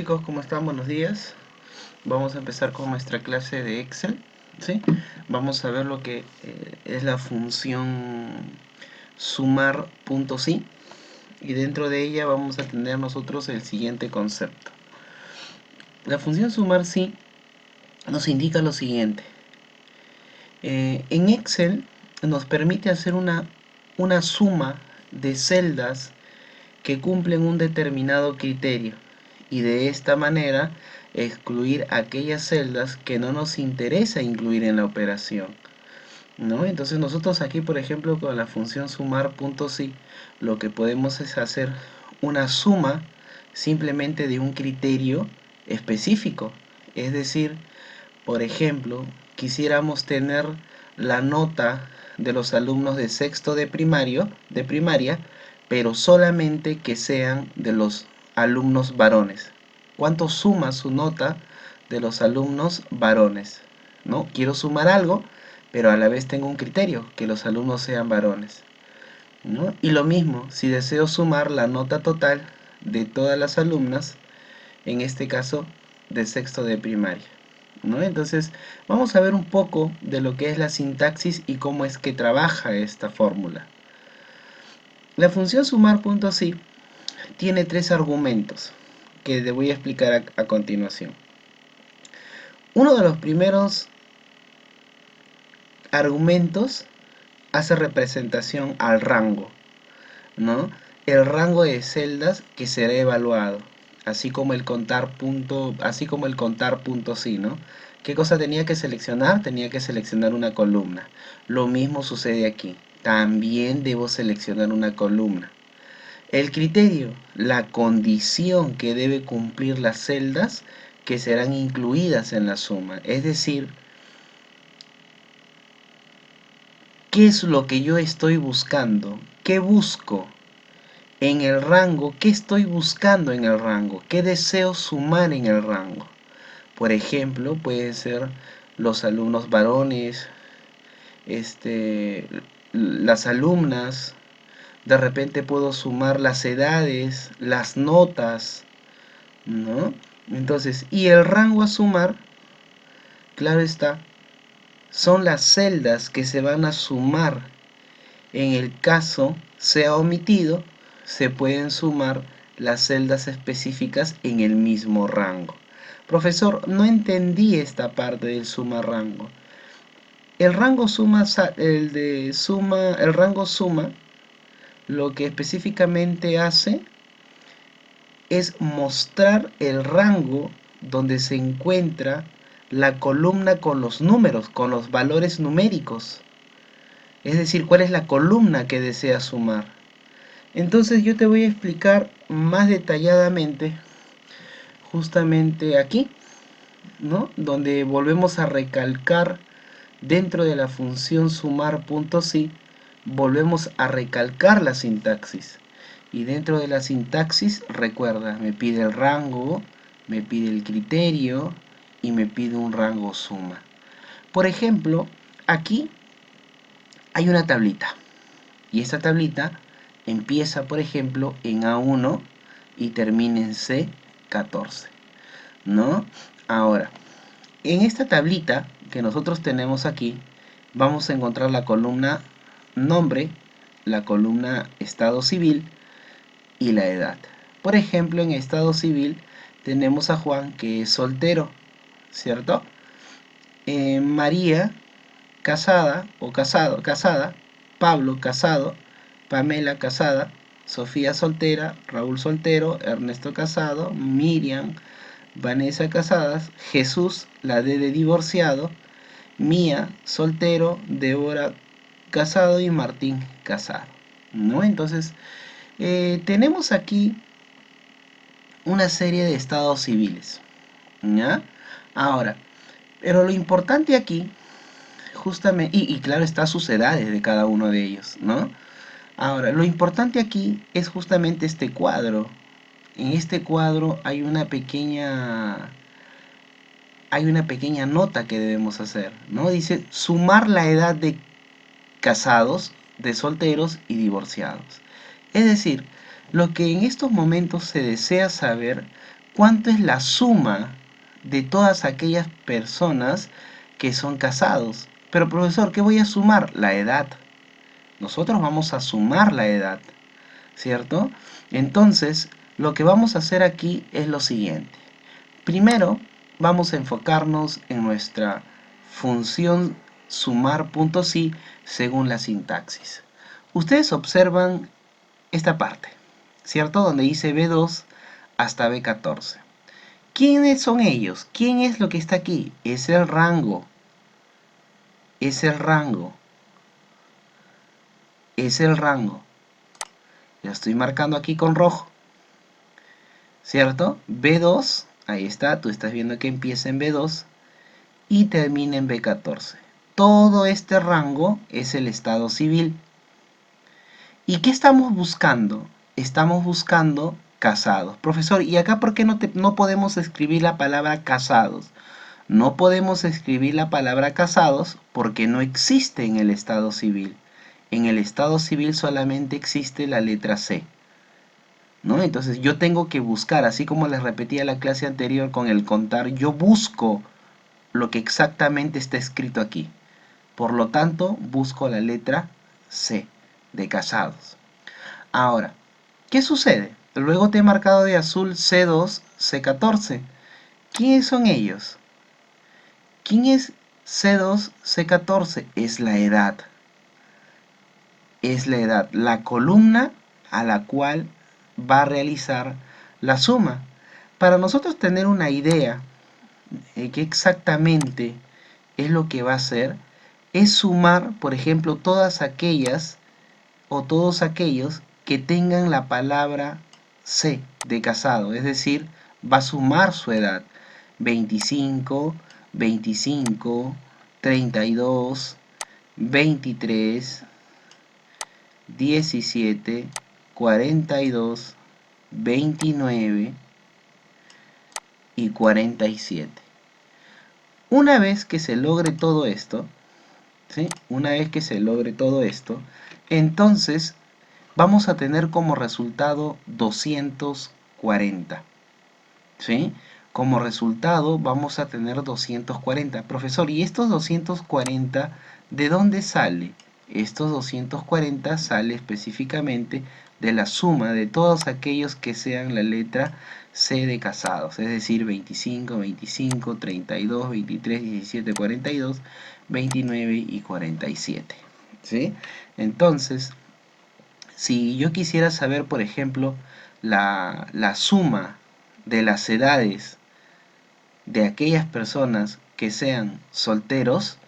chicos, ¿cómo están? Buenos días. Vamos a empezar con nuestra clase de Excel, ¿sí? Vamos a ver lo que es la función sumar.si y dentro de ella vamos a tener nosotros el siguiente concepto. La función sumar.si nos indica lo siguiente. En Excel nos permite hacer una suma de celdas que cumplen un determinado criterio y de esta manera excluir aquellas celdas que no nos interesa incluir en la operación, ¿no? Entonces nosotros aquí, por ejemplo, con la función sumar.si, lo que podemos es hacer una suma simplemente de un criterio específico. Es decir, por ejemplo, quisiéramos tener la nota de los alumnos de sexto de primaria, pero solamente que sean de los alumnos varones. ¿Cuánto suma su nota de los alumnos varones? ¿No? Quiero sumar algo, pero a la vez tengo un criterio, que los alumnos sean varones, ¿no? Y lo mismo, si deseo sumar la nota total de todas las alumnas, en este caso de sexto de primaria, ¿no? Entonces vamos a ver un poco de lo que es la sintaxis y cómo es que trabaja esta fórmula. La función sumar.si tiene tres argumentos que te voy a explicar a continuación. Uno de los primeros argumentos hace representación al rango, ¿no? El rango de celdas que será evaluado, así como el contar punto sí, ¿no? ¿Qué cosa tenía que seleccionar? Tenía que seleccionar una columna. Lo mismo sucede aquí. También debo seleccionar una columna. El criterio, la condición que debe cumplir las celdas que serán incluidas en la suma. Es decir, ¿qué es lo que yo estoy buscando? ¿Qué busco en el rango? ¿Qué estoy buscando en el rango? ¿Qué deseo sumar en el rango? Por ejemplo, pueden ser los alumnos varones, las alumnas. De repente puedo sumar las edades, las notas, ¿no? Entonces, y el rango a sumar, claro está, son las celdas que se van a sumar. En el caso sea omitido, se pueden sumar las celdas específicas en el mismo rango. Profesor, no entendí esta parte del suma rango. El rango suma, el rango suma, lo que específicamente hace es mostrar el rango donde se encuentra la columna con los números, con los valores numéricos. Es decir, cuál es la columna que desea sumar. Entonces yo te voy a explicar más detalladamente justamente aquí, ¿no? Donde volvemos a recalcar dentro de la función sumar.si, volvemos a recalcar la sintaxis. Y dentro de la sintaxis, recuerda, me pide el rango, me pide el criterio y me pide un rango suma. Por ejemplo, aquí hay una tablita. Y esta tablita empieza, por ejemplo, en A1 y termina en C14, ¿no? Ahora, en esta tablita que nosotros tenemos aquí, vamos a encontrar la columna nombre, la columna estado civil y la edad. Por ejemplo, en estado civil tenemos a Juan, que es soltero, ¿cierto? María, casada o casada, Pablo, casado, Pamela, casada, Sofía, soltera, Raúl, soltero, Ernesto, casado, Miriam, Vanessa, casadas, Jesús, la D de divorciado, Mía, soltero, Débora, casado y Martín, casado, ¿no? Entonces, tenemos aquí una serie de estados civiles, ¿ya? Ahora, pero lo importante aquí, justamente, y claro está sus edades de cada uno de ellos, ¿no? Ahora, lo importante aquí es justamente este cuadro. En este cuadro hay una pequeña nota que debemos hacer, ¿no? Dice sumar la edad de casados, de solteros y divorciados. Es decir, lo que en estos momentos se desea saber ¿cuánto es la suma de todas aquellas personas que son casados? Pero profesor, ¿qué voy a sumar? La edad. Nosotros vamos a sumar la edad, ¿cierto? Entonces, lo que vamos a hacer aquí es lo siguiente. Primero, vamos a enfocarnos en nuestra función sumar.si según la sintaxis. Ustedes observan esta parte, ¿cierto? Donde dice B2 hasta B14. ¿Quiénes son ellos? ¿Quién es lo que está aquí? Es el rango. Es el rango. Es el rango. Ya estoy marcando aquí con rojo, ¿cierto? B2, ahí está, tú estás viendo que empieza en B2 y termina en B14. Todo este rango es el estado civil. ¿Y qué estamos buscando? Estamos buscando casados. Profesor, ¿y acá por qué no podemos escribir la palabra casados? No podemos escribir la palabra casados porque no existe en el estado civil. En el estado civil solamente existe la letra C, ¿no? Entonces yo tengo que buscar, así como les repetía la clase anterior con el contar, yo busco lo que exactamente está escrito aquí. Por lo tanto, busco la letra C de casados. Ahora, ¿qué sucede? Luego te he marcado de azul C2, C14. ¿Quiénes son ellos? ¿Quién es C2, C14? Es la edad. Es la edad, la columna a la cual va a realizar la suma. Para nosotros tener una idea de qué exactamente es lo que va a hacer, es sumar, por ejemplo, todas aquellas o todos aquellos que tengan la palabra C de casado, es decir, va a sumar su edad, 25, 25, 32, 23, 17, 42, 29 y 47. Una vez que se logre todo esto, ¿sí? Una vez que se logre todo esto, entonces vamos a tener como resultado 240, ¿sí? Como resultado vamos a tener 240. Profesor, ¿y estos 240 de dónde sale? Estos 240 sale específicamente de la suma de todos aquellos que sean la letra C de casados, es decir, 25, 25, 32, 23, 17, 42, 29 y 47, ¿sí? Entonces, si yo quisiera saber, por ejemplo, la suma de las edades de aquellas personas que sean solteros,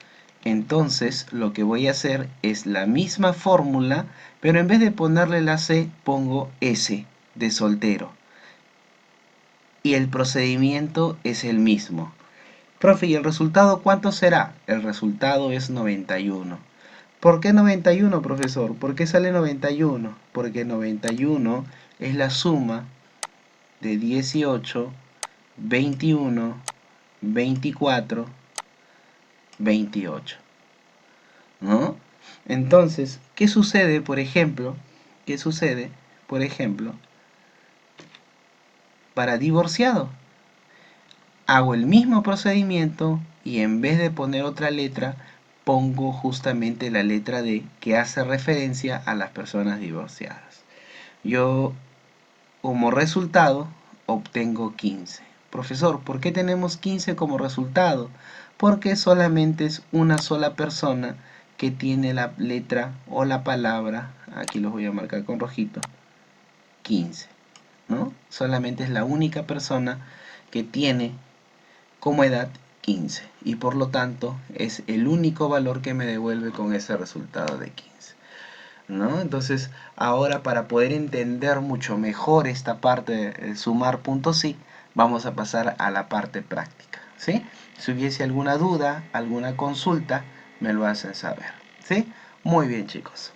entonces lo que voy a hacer es la misma fórmula, pero en vez de ponerle la C, pongo S de soltero. Y el procedimiento es el mismo. Profe, ¿y el resultado cuánto será? El resultado es 91. ¿Por qué 91, profesor? ¿Por qué sale 91? Porque 91 es la suma de 18, 21, 24, 28, ¿no? Entonces, ¿qué sucede, por ejemplo? ¿Qué sucede, por ejemplo, para divorciado? Hago el mismo procedimiento y en vez de poner otra letra, pongo justamente la letra D que hace referencia a las personas divorciadas. Yo, como resultado, obtengo 15. Profesor, ¿por qué tenemos 15 como resultado? Porque solamente es una sola persona que tiene la letra o la palabra, aquí los voy a marcar con rojito, 15, ¿no? Solamente es la única persona que tiene como edad 15 y por lo tanto es el único valor que me devuelve con ese resultado de 15, ¿no? Entonces ahora, para poder entender mucho mejor esta parte de sumar.si, vamos a pasar a la parte práctica, ¿sí? Si hubiese alguna duda, alguna consulta, me lo hacen saber, ¿sí? Muy bien, chicos.